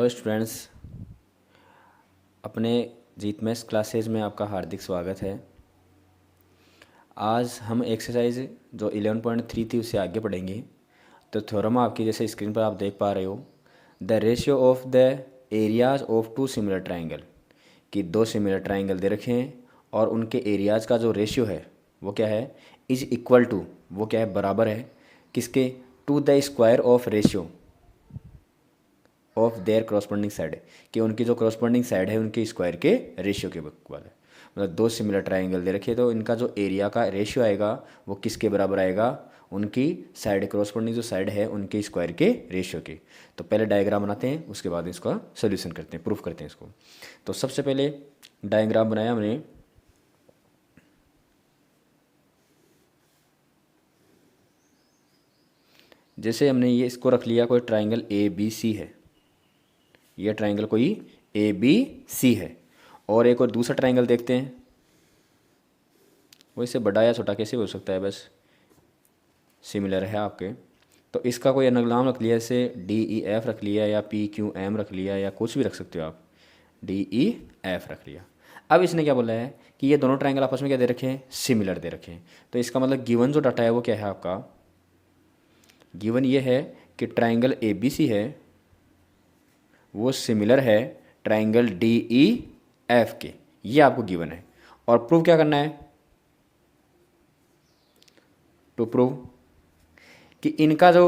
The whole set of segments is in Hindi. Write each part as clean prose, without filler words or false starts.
हेलो स्टूडेंट्स, अपने जीत मैथ्स क्लासेज में आपका हार्दिक स्वागत है। आज हम एक्सरसाइज जो 11.3 थी उससे आगे पढ़ेंगे। तो थ्योरम आपकी जैसे स्क्रीन पर आप देख पा रहे हो, the ratio of the areas of two similar triangle, कि दो सिमिलर ट्राइंगल दे रखे हैं और उनके एरियाज का जो रेशियो है वो क्या है, इज इक्वल टू, वो क्या है, बराबर है किसके, to the square of ratio of their corresponding side, कि उनकी जो क्रॉसपोंडिंग साइड है उनके स्क्वायर के रेशियो के इक्वल है। मतलब दो सिमिलर ट्राइंगल दे रखे तो इनका जो एरिया का रेशियो आएगा वो किसके बराबर आएगा, उनकी साइड, क्रॉसपोंडिंग जो साइड है उनके स्क्वायर के रेशियो के। तो पहले डायग्राम बनाते हैं, उसके बाद इसका सोल्यूशन करते हैं, प्रूफ करते हैं इसको। तो सबसे पहले डायग्राम बनाया हमने। जैसे हमने ये इसको रख लिया, कोई ट्राइंगल ए बी सी है, ये ट्राइंगल कोई ए बी सी है, और एक और दूसरा ट्राइंगल देखते हैं। वो इससे बड़ा या छोटा कैसे हो सकता है, बस सिमिलर है आपके। तो इसका कोई अलग नाम रख लिया, जैसे डी ई एफ रख लिया या पी क्यू एम रख लिया या कुछ भी रख सकते हो आप, डी ई एफ रख लिया। अब इसने क्या बोला है कि ये दोनों ट्राइंगल आपस में क्या दे रखे हैं, सिमिलर दे रखे हैं। तो इसका मतलब गिवन जो डाटा है वो क्या है आपका, गिवन ये है कि ट्राइंगल ए बी सी है वो सिमिलर है ट्राइंगल डी ई एफ के, ये आपको गिवन है। और प्रूव क्या करना है, टू प्रूव कि इनका जो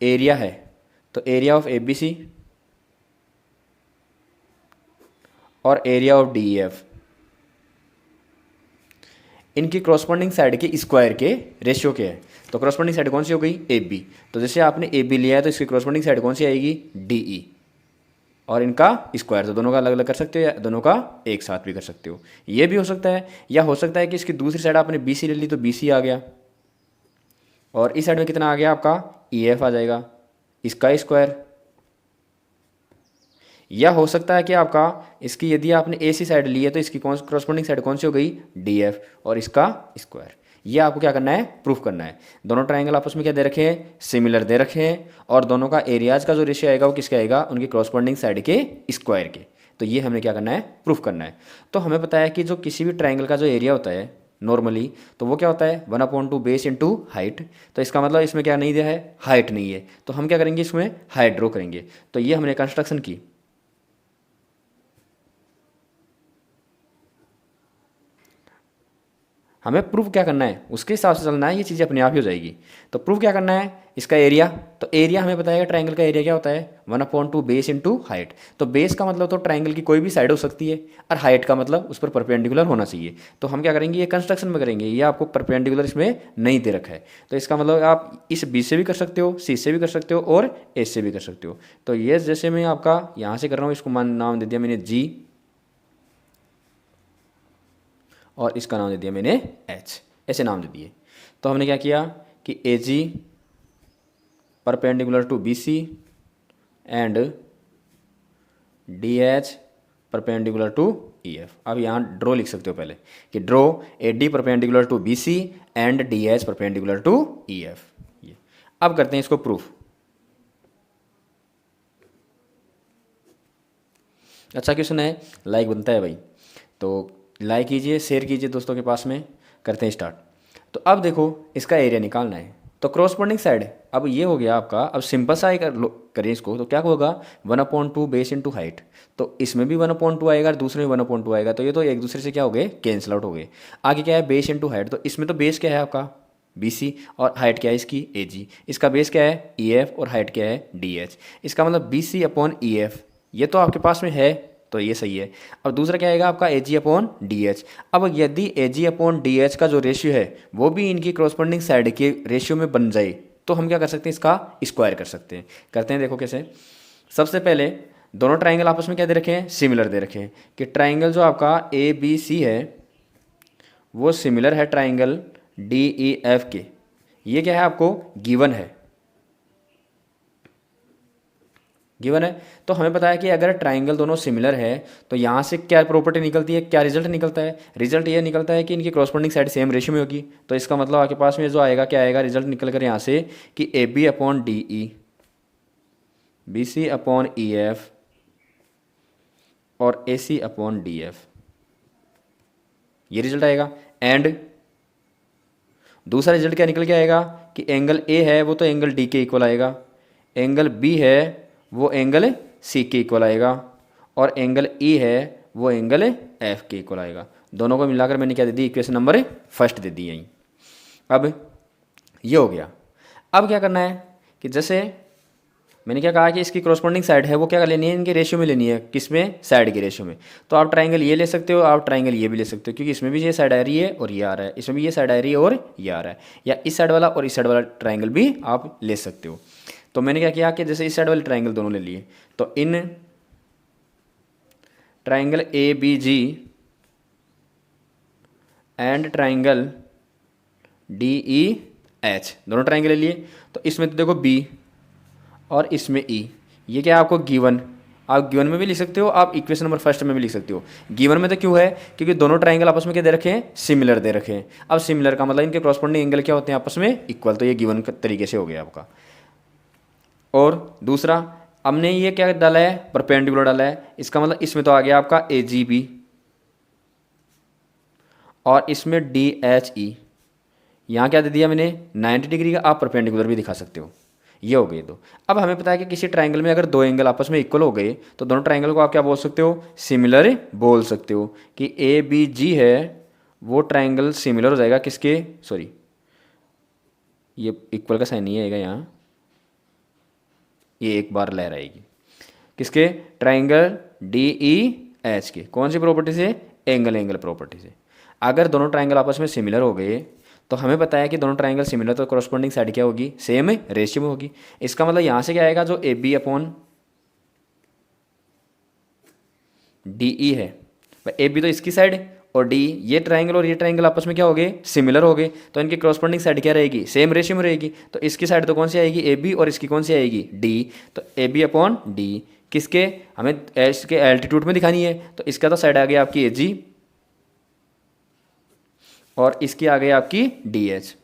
एरिया है, तो area of A B C और area of D E F, इनकी क्रॉसपोंडिंग साइड के स्क्वायर के रेशियो के है। तो क्रॉसपोंडिंग साइड कौन सी हो गई, ए बी। तो जैसे आपने ए बी लिया है तो इसकी क्रॉसपोंडिंग साइड कौन सी आएगी, डी ई, और इनका स्क्वायर। तो दोनों का अलग अलग कर सकते हो या दोनों का एक साथ भी कर सकते हो, ये भी हो सकता है। या हो सकता है कि इसकी दूसरी साइड आपने बी सी ले ली तो बी सी आ गया, और इस साइड में कितना आ गया आपका, ई एफ आ जाएगा, इसका स्क्वायर। या हो सकता है कि आपका इसकी, यदि आपने ए सी साइड ली है तो इसकी कौन क्रॉसपोंडिंग साइड कौन सी हो गई, डी एफ, और इसका स्क्वायर। ये आपको क्या करना है, प्रूफ करना है। दोनों ट्राइंगल आपस में क्या दे रखे हैं, सिमिलर दे रखे हैं, और दोनों का एरियाज का जो रेशियो आएगा वो किसका आएगा, उनकी क्रॉसपोंडिंग साइड के स्क्वायर के। तो ये हमें क्या करना है, प्रूफ करना है। तो हमें पता है कि जो किसी भी ट्राइंगल का जो एरिया होता है नॉर्मली, तो वो क्या होता है, 1/2 बेस इंटू हाइट। तो इसका मतलब इसमें क्या नहीं दिया है, हाइट नहीं है, तो हम क्या करेंगे, इसमें हाइट ड्रॉ करेंगे। तो ये हमने कंस्ट्रक्शन की। हमें प्रूफ क्या करना है, उसके हिसाब से चलना है, ये चीज़ें अपने आप ही हो जाएगी। तो प्रूफ क्या करना है, इसका एरिया। तो एरिया हमें बताएगा, ट्राइंगल का एरिया क्या होता है, 1/2 बेस इंटू हाइट। तो बेस का मतलब तो ट्राइंगल की कोई भी साइड हो सकती है, और हाइट का मतलब उस पर परपेंडिकुलर होना चाहिए। तो हम क्या करेंगे, ये कंस्ट्रक्शन में करेंगे, ये आपको परपेंडिकुलर इसमें नहीं दे रखा है। तो इसका मतलब आप इस बी से भी कर सकते हो, सी से भी कर सकते हो, और ए से भी कर सकते हो। तो ये जैसे मैं आपका यहाँ से कर रहा हूँ, इसको नाम दे दिया मैंने जी, और इसका नाम दे दिया मैंने एच, ऐसे नाम दे दिए। तो हमने क्या किया कि A G perpendicular to B C and D H perpendicular to E F. अब यहाँ ड्रॉ लिख सकते हो पहले, कि draw A D perpendicular to B C and D H perpendicular to E F. ये अब करते हैं इसको प्रूफ। अच्छा क्वेश्चन है, लाइक बनता है भाई, तो लाइक कीजिए, शेयर कीजिए दोस्तों के पास में। करते हैं स्टार्ट। तो अब देखो, इसका एरिया निकालना है। तो क्रॉसपोंडिंग साइड, अब ये हो गया आपका। अब सिंपल सा ही करें इसको, तो क्या होगा, 1/2 बेस इंटू हाइट। तो इसमें भी 1/2 आएगा और दूसरे में 1/2 आएगा, तो ये तो एक दूसरे से क्या हो गए, कैंसिल आउट हो गए। आगे क्या है, बेस इंटू हाइट। तो इसमें तो बेस क्या है आपका, बी सी, और हाइट क्या है इसकी, ए जी। इसका बेस क्या है, ई एफ, और हाइट क्या है, डी एच। इसका मतलब B C upon E F, ये तो आपके पास में है, तो ये सही है। अब दूसरा क्या आएगा आपका, A G upon D H. अब यदि ए जी अपॉन डी एच का जो रेशियो है वो भी इनकी क्रॉसपोंडिंग साइड के रेशियो में बन जाए, तो हम क्या कर सकते हैं, इसका स्क्वायर कर सकते हैं। करते हैं, देखो कैसे। सबसे पहले दोनों ट्राइंगल आपस में क्या दे रखे हैं, सिमिलर दे रखे हैं। कि ट्राइंगल जो आपका ए बी सी है वो सिमिलर है ट्राइंगल डी ई एफ के। ये क्या है, आपको गिवन है, गिवन है। तो हमें पता है कि अगर ट्राइंगल दोनों सिमिलर है तो यहाँ से क्या प्रॉपर्टी निकलती है, क्या रिजल्ट निकलता है, रिजल्ट ये निकलता है कि इनकी क्रॉसपोंडिंग साइड सेम रेशियो में होगी। तो इसका मतलब आपके पास में जो आएगा, क्या आएगा रिजल्ट निकल कर यहाँ से, कि A B upon D E B C upon E F और A C upon D F, ये रिजल्ट आएगा। एंड दूसरा रिजल्ट क्या निकल के आएगा कि एंगल ए है वो तो एंगल डी के इक्वल आएगा, एंगल बी है वो एंगल सी के इक्वल आएगा, और एंगल ई है वो एंगल एफ के इक्वल आएगा। दोनों को मिलाकर मैंने क्या दे दी, इक्वेशन नंबर फर्स्ट दे दी यहीं। अब ये हो गया। अब क्या करना है कि जैसे मैंने क्या कहा कि इसकी कॉरस्पॉन्डिंग साइड है वो क्या कर लेनी है, इनके रेशियो में लेनी है। किसमें, साइड के रेशियो में। तो आप ट्राइंगल ये ले सकते हो, आप ट्राइंगल ये भी ले सकते हो, क्योंकि इसमें भी ये साइड आ रही है और ये आ रहा है, इसमें भी ये साइड आ रही है और ये आ रहा है, या इस साइड वाला और इस साइड वाला ट्राइंगल भी आप ले सकते हो। तो मैंने क्या किया कि जैसे इस साइड वाले ट्राइंगल दोनों ले लिए, तो in triangle A B G and triangle D E H, दोनों ट्राइंगल ले लिए। तो इसमें तो देखो बी और इसमें ई, ये क्या है आपको गिवन, आप गिवन में भी लिख सकते हो, आप इक्वेशन नंबर फर्स्ट में भी लिख सकते हो। गिवन में तो क्यों है, क्योंकि दोनों ट्राइंगल आपस में क्या दे रखे हैं, सिमिलर दे रखे हैं। अब सिमिलर का मतलब इनके कॉरस्पॉन्डिंग एंगल क्या होते हैं, आपस में इक्वल। तो ये गिवन तरीके से हो गया आपका। और दूसरा हमने ये क्या डाला है, परपेंडिकुलर डाला है, इसका मतलब इसमें तो आ गया आपका ए जी बी और इसमें डी एच ई। यहाँ क्या दे दिया मैंने, 90 डिग्री का, आप परपेंडिकुलर भी दिखा सकते हो। ये हो गए दो। अब हमें पता है कि किसी ट्राइंगल में अगर दो एंगल आपस में इक्वल हो गए तो दोनों ट्राइंगल को आप क्या बोल सकते हो, सिमिलर बोल सकते हो। कि ए बी जी है वो ट्राइंगल सिमिलर हो जाएगा किसके, सॉरी ये इक्वल का साइन नहीं आएगा यहाँ, ये एक बार लहर आएगी किसके, ट्राइंगल डी ई एच के। कौन सी प्रॉपर्टी से, एंगल एंगल प्रॉपर्टी से। अगर दोनों ट्राइंगल आपस में सिमिलर हो गए तो हमें पता है कि दोनों ट्राइंगल सिमिलर, तो कॉरस्पॉन्डिंग साइड क्या होगी, सेम रेशियो में होगी। इसका मतलब यहाँ से क्या आएगा, जो A B upon D E है, ए बी तो इसकी साइड और डी, ये ट्राइंगल और ये ट्राइंगल आपस में क्या हो गए, सिमिलर हो गए, तो इनकी कॉरस्पॉन्डिंग साइड क्या रहेगी, सेम रेशियो में रहेगी। तो इसकी साइड तो कौन सी आएगी, ए बी, और इसकी कौन सी आएगी, डी। तो ए बी अपॉन डी किसके, हमें इसके एल्टीट्यूड में दिखानी है, तो इसका तो साइड आ गई आपकी ए जी और इसकी आ गई आपकी डी एच।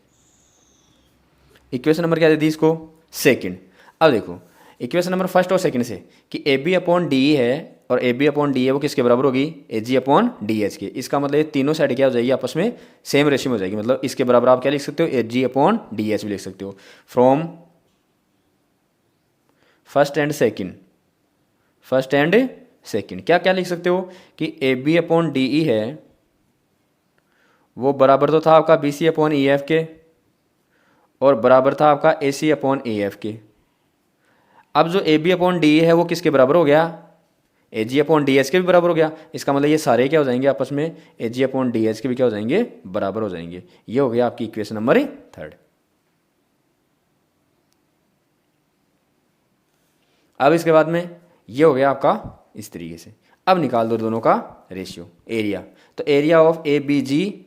इक्वेशन नंबर क्या दे दी इसको, सेकंड। अब देखो इक्वेशन नंबर फर्स्ट और सेकंड से कि A B upon D E है और ए बी अपॉन डी है वो किसके बराबर होगी, ए जी अपॉन डी एच के। इसका मतलब ये तीनों साइड क्या हो जाएगी, आपस में सेम रेशियो में हो जाएगी। मतलब इसके बराबर आप क्या लिख सकते हो, A G upon D H भी लिख सकते हो। From first and second, first and second क्या क्या लिख सकते हो कि A B upon D E है वो बराबर तो था आपका B C upon E F के और बराबर था आपका ए सी अपॉन ए एफ के। अब जो ए बी अपॉन डी है वो किसके बराबर हो गया, ए जी अपॉन डी एच के भी बराबर हो गया। इसका मतलब ये सारे क्या हो जाएंगे आपस में, ए जी अपॉन डी एच के भी क्या हो जाएंगे, बराबर हो जाएंगे। ये हो गया आपकी इक्वेशन नंबर थर्ड। अब इसके बाद में ये हो गया आपका इस तरीके से। अब निकाल दो दोनों का रेशियो, एरिया। तो एरिया ऑफ ए बी जी,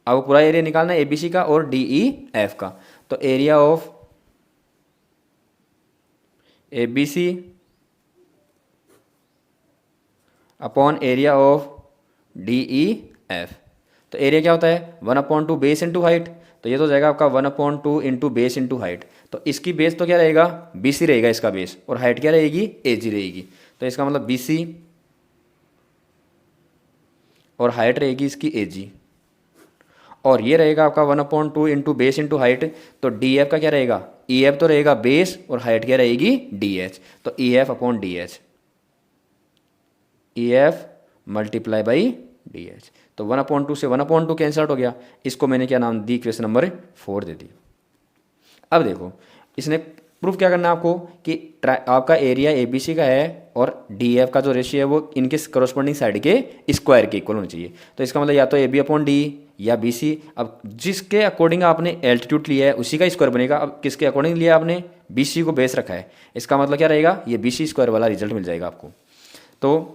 अब पूरा एरिया निकालना है ए बी सी का और डी ई एफ का। तो area of A B C upon area of D E F. तो एरिया क्या होता है, 1/2 बेस इंटू हाइट। तो ये तो जाएगा आपका 1/2 इंटू बेस इंटू हाइट। तो इसकी बेस तो क्या रहेगा, बी सी रहेगा इसका बेस, और हाइट क्या रहेगी, ए जी रहेगी। तो इसका मतलब बी सी और हाइट रहेगी इसकी ए जी, और ये रहेगा आपका 1/2 इंटू बेस इंटू हाइट। तो डी एफ का क्या रहेगा, ई एफ तो रहेगा बेस और हाइट क्या रहेगी, डी एच। तो E F upon D H, E F multiply by D H. तो 1/2 से 1/2 कैंसल आउट हो गया। इसको मैंने क्या नाम दी, इक्वेशन नंबर 4 दे दी। अब देखो इसने प्रूफ क्या करना है आपको कि आपका एरिया ए बी सी का है और डी एफ का जो रेशियो है वो इनके कॉरस्पॉन्डिंग साइड के स्क्वायर के इक्वल होना चाहिए। तो इसका मतलब या तो ए बी अपॉन डी या बी सी। अब जिसके अकॉर्डिंग आपने एल्टीट्यूड लिया है उसी का स्क्वायर बनेगा। अब किसके अकॉर्डिंग लिया आपने, बी सी को बेस रखा है, इसका मतलब क्या रहेगा, ये बी सी स्क्वायर वाला रिजल्ट मिल जाएगा आपको। तो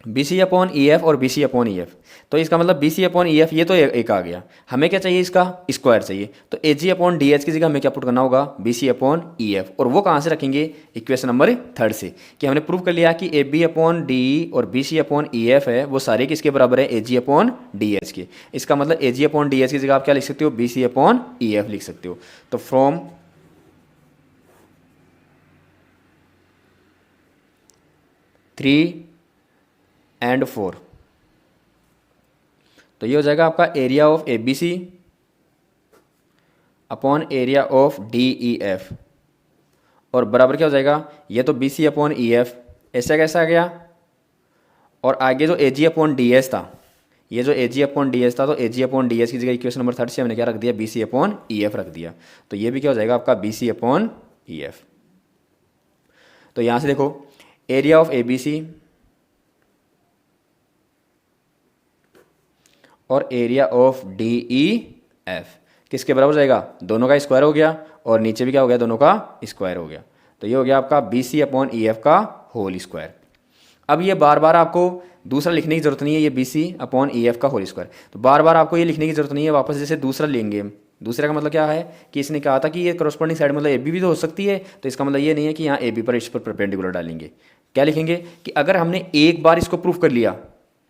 B C upon E F और B C upon E F, तो इसका मतलब B C upon E F ये तो एक आ गया। हमें क्या चाहिए, इसका स्क्वायर चाहिए। तो A G upon D H की जगह हमें क्या पुट करना होगा, B C upon E F. और वो कहाँ से रखेंगे, इक्वेशन नंबर 3 से, कि हमने प्रूव कर लिया कि ए बी अपॉन डी और B C upon E F है वो सारे किसके बराबर है, A G upon D H के। इसका मतलब A G upon D H की जगह आप क्या लिख सकते हो, B C upon E F लिख सकते हो। तो फ्रॉम 3 एंड 4। तो ये हो जाएगा आपका area of A B C upon area of D E F, और बराबर क्या हो जाएगा, ये तो B C upon E F, ऐसा कैसा आ गया, और आगे जो A G upon D S था, ये जो A G upon D S था, तो A G upon D S की जगह इक्वेशन नंबर 30 से हमने क्या रख दिया, B C upon E F रख दिया। तो ये भी क्या हो जाएगा आपका B C upon E F. तो यहाँ से देखो area of A B C और area of D E F किसके बराबर हो जाएगा, दोनों का स्क्वायर हो गया, और नीचे भी क्या हो गया, दोनों का स्क्वायर हो गया। तो ये हो गया आपका B C upon E F का होल स्क्वायर। अब ये बार बार आपको दूसरा लिखने की जरूरत नहीं है, ये B C upon E F का होल स्क्वायर, तो बार बार आपको ये लिखने की जरूरत नहीं है। वापस जैसे दूसरा लेंगे हम, दूसरे का मतलब क्या है कि इसने कहा था कि ये करस्पॉन्डिंग साइड मतलब ए बी भी तो हो सकती है, तो इसका मतलब ये नहीं है कि यहाँ ए बी पर इस पर परपेंडिकुलर डालेंगे। क्या लिखेंगे कि अगर हमने एक बार इसको प्रूफ कर लिया,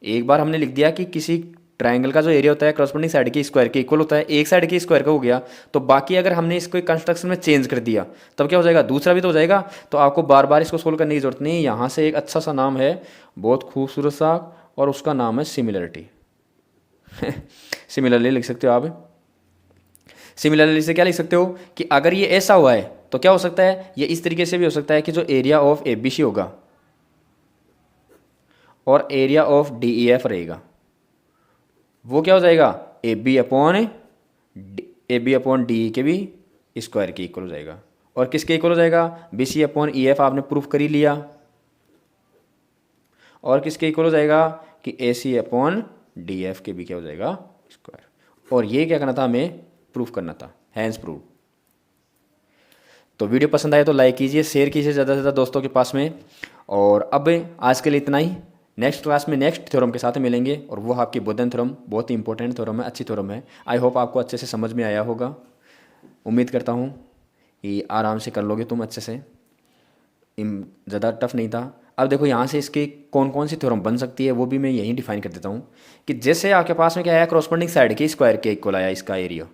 एक बार हमने लिख दिया कि किसी ट्रायंगल का जो एरिया होता है करस्पॉन्डिंग साइड के स्क्वायर के इक्वल होता है, एक साइड के स्क्वायर का हो गया, तो बाकी अगर हमने इसको कंस्ट्रक्शन में चेंज कर दिया तब क्या हो जाएगा, दूसरा भी तो हो जाएगा। तो आपको बार बार इसको सोल्व करने की जरूरत नहीं है। यहाँ से एक अच्छा सा नाम है, बहुत खूबसूरत सा, और उसका नाम है सिमिलरिटी। सिमिलरली लिख सकते हो आप। सिमिलरली से क्या लिख सकते हो कि अगर ये ऐसा हुआ है तो क्या हो सकता है, ये इस तरीके से भी हो सकता है कि जो area of A B C होगा और area of D E F रहेगा, वो क्या हो जाएगा, ए बी अपॉन डी के भी स्क्वायर के इक्वल हो जाएगा। और किसके इक्वल हो जाएगा, B C upon E F आपने प्रूफ कर ही लिया। और किसके इक्वल हो जाएगा कि A C upon D F के भी क्या हो जाएगा, स्क्वायर। और ये क्या करना था, हमें प्रूफ करना था, हैंस प्रूफ। तो वीडियो पसंद आए तो लाइक कीजिए, शेयर कीजिए ज़्यादा से ज़्यादा दोस्तों के पास में। और अब आज के लिए इतना ही। नेक्स्ट क्लास में नेक्स्ट थ्योरम के साथ मिलेंगे, और वो आपकी बोधन थ्योरम, बहुत ही इंपॉर्टेंट थ्योरम है, अच्छी थ्योरम है। आई होप आपको अच्छे से समझ में आया होगा। उम्मीद करता हूँ कि आराम से कर लोगे तुम अच्छे से, ज़्यादा टफ नहीं था। अब देखो यहाँ से इसके कौन कौन सी थ्योरम बन सकती है वो भी मैं यहीं डिफाइन कर देता हूँ। कि जैसे आपके पास में क्या आया, करस्पॉन्डिंग साइड के स्क्वायर के इक्वल आया इसका एरिया,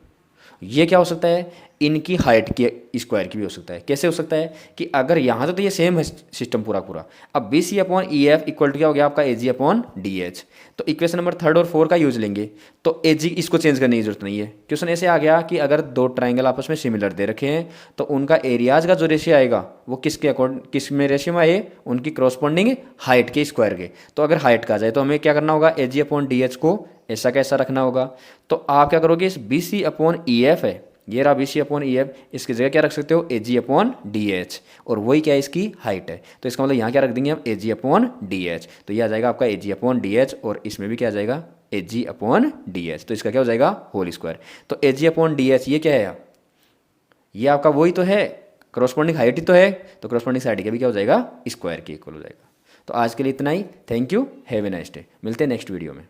ये क्या हो सकता है, इनकी हाइट की स्क्वायर की भी हो सकता है। कैसे हो सकता है कि अगर यहाँ तो ये सेम है सिस्टम पूरा पूरा। अब B C upon E F equal to क्या हो गया आपका, A G upon D H. तो इक्वेशन नंबर 3 और 4 का यूज लेंगे, तो ए जी इसको चेंज करने की जरूरत नहीं है। क्वेश्चन ऐसे आ गया कि अगर दो ट्राइंगल आपस में सिमिलर दे रखे हैं तो उनका एरियाज का जो रेशियो आएगा वो किसके अकॉर्डिंग, किस में रेशियो में आए, उनकी करस्पॉन्डिंग हाइट के स्क्वायर के। तो अगर हाइट का आ जाए तो हमें क्या करना होगा, ए जी अपॉन डी एच को ऐसा कैसा रखना होगा। तो आप क्या करोगे, इस B C upon E F है, ये रहा B C upon E F, इसकी जगह क्या रख सकते हो, A G upon D H, और वही क्या है, इसकी हाइट है। तो इसका मतलब यहाँ क्या रख देंगे हम, ए जी अपॉन डी एच। तो ये आ जाएगा आपका A G upon D H, और इसमें भी क्या आ जाएगा, ए जी अपॉन डी एच। तो इसका क्या हो जाएगा, होल स्क्वायर। तो A G upon D H ये क्या है, ये आपका वही तो है, करस्पॉन्डिंग हाइट ही तो है, तो करस्पॉन्डिंग साइड का भी क्या हो जाएगा, स्क्वायर के इक्वल हो जाएगा। तो आज के लिए इतना ही। Thank you, have a nice day. मिलते हैं नेक्स्ट वीडियो में।